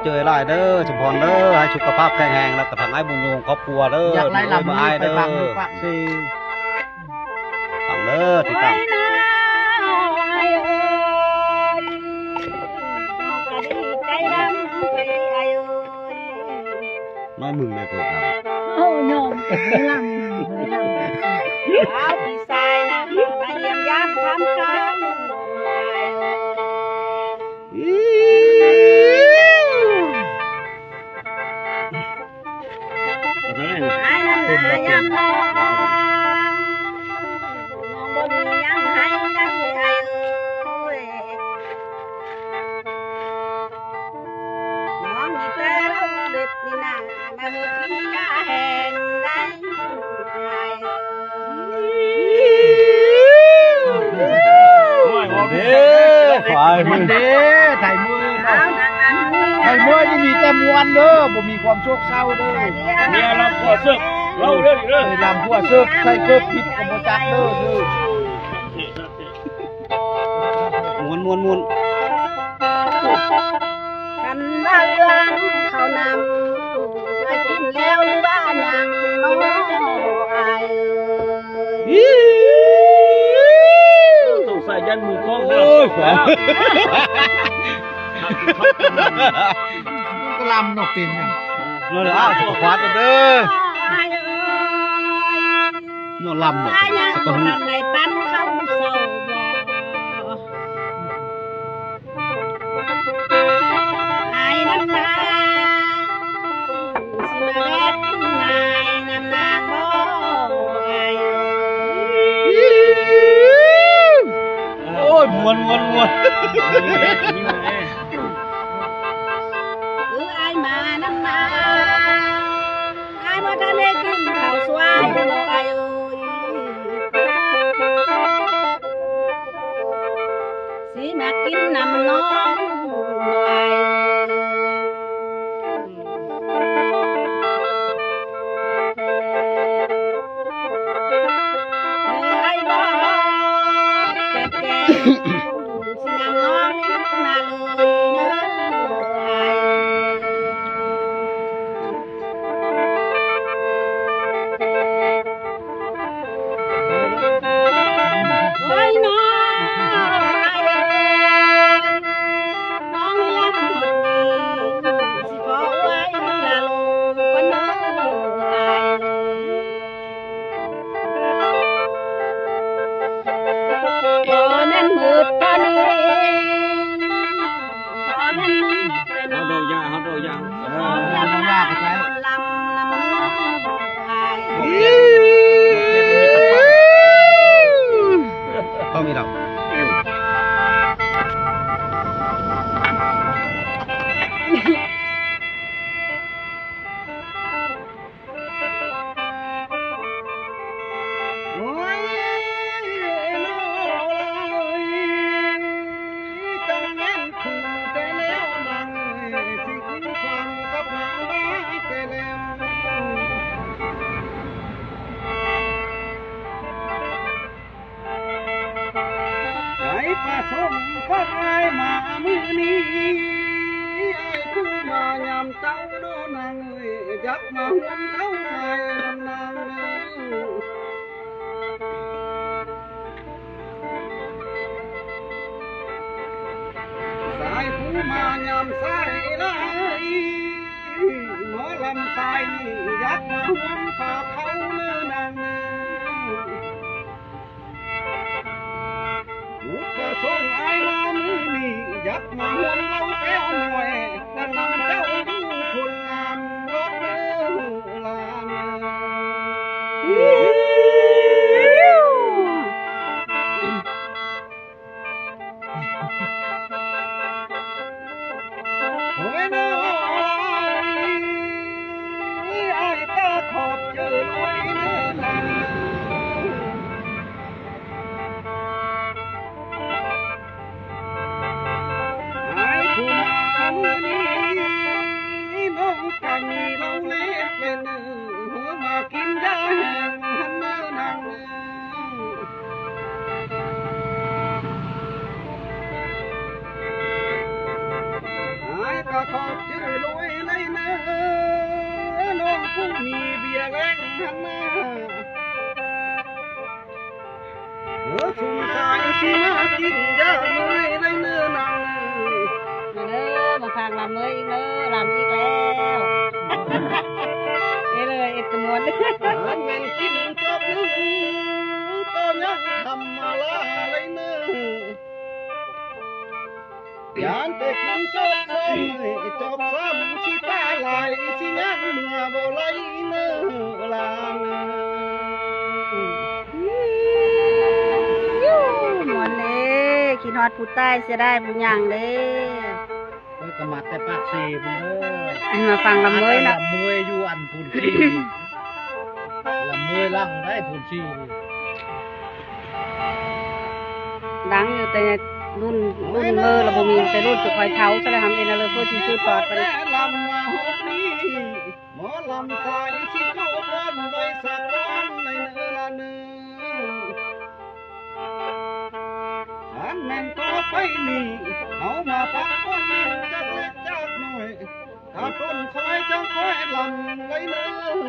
เจอหลายเด้อสมพรเด้อให้สุขภาพแข็งแรงแล้วก็ทางไอ้บุญโยงครอบครัวเด้ออยากไล่ลำมาไอ้เด้อสิทางเด้อที่ตั้งน้อยมึงเลยเปิดลำโอ้ยงลำเอาพี่ชายนะมาเยี่ยมยามทำข้าวไอ้นั่นมายามน้องบ่มียังให้ได้ไอ้เอ้ยน้องมีแต่เราเด็ดนี่นะมาเฮ็ดกินยาแห้งได้ฝ่ายมันเด้ไถ่มือไถ่มือนี่มีแต่มวนเด้อบ่มีความโศกเศร้าเด้อเนี่ยเราขวดซึกเราเรื่องนี้เลยลำพัวซึกใส่เกิบผิดกับบ่จักเด้อมวนกันว่าเรื่องเขานำไปกินแล้วหรือว่ายังน้องอายต้องใส่ยันมือกล้องนะก็ลำนกเป็นเนี่ยเลยอ้าวสุขภาพเด้อนอนลำหมดสักคนในปั้นเขาเศร้าไอ้น้ำตาสิมาเล็ดนายน้ำนางบ่โอ้ยมวนไอ้มาน้ำนาไอ้บ่ทันได้กินข้าวสวยไอ้สิมากินน้ำน้องหน่อยไอ้บ่แก่สิน้ำน้องมาเลยโอ้ยน้องต้องมีดอกประสงค์ก็ไอ้มามือนี้ไอ้คือมายามเจ้าโดนางเอ้ยยักมาหวนเข้าไปนางสายผู้มายามสายละหมอลำสายนี่ยักมาหวนเข้าเขาเนื้อนางประสงค์ไอ้มามือนี้ยักมาหวนเราแก้วหน่วยนั่นนำเจ้าดูคนงามรถเรือลานโอ้ยน้อยไอ้ก็ขอบเจอหน่อยเนื้อนันมือนี้น้องกันเราเล่นเป็นหัวมากินยาแห้งหันเนื้อนางไอ้ก็ขอบชื่อ มีเบียร์แรงหันหน้าชุ่มสายสิมากินยาเมื่อยได้เนื้อนาง มาเด้อมาฟังลำเมยอีกเด้อลำอีกแล้วนี่เลยเอ็ดจมวน แม่นกินจบนึงก็ยังทำมาลาไรเนื้อยานแต่กินจบซ้ำจบซ้ำสิตาไหลสิยังเมื่อบ่ไหลเนื้อลาง มวนเด้คิดฮอดผู้ใต้เสียได้ผู้ย่างเด้ เฮ้ยกระมัดแต่ปากเสียบุญเด้อ มาฟังลำเมยนะ ลำเมยอยู่อันพูนชีลำเมยลังได้พูนชี ดังอยู่แต่รุ่นเมอเราบ่มีแต่รุ่นจุกคอยเท้าซะแล้วทำเองนะเลยเพื่อซื้อปอดไป แต่ลำมาหกนี้หมอลำสายสิเข้าบ้านใบสักร้อนในเนื้อละเนื้ออันแม่นต่อไปนี่เอามาฟังคนหนึ่งจากเล็กจากน้อยถ้าต้นคอยจังคอยลำไว้เนื้อ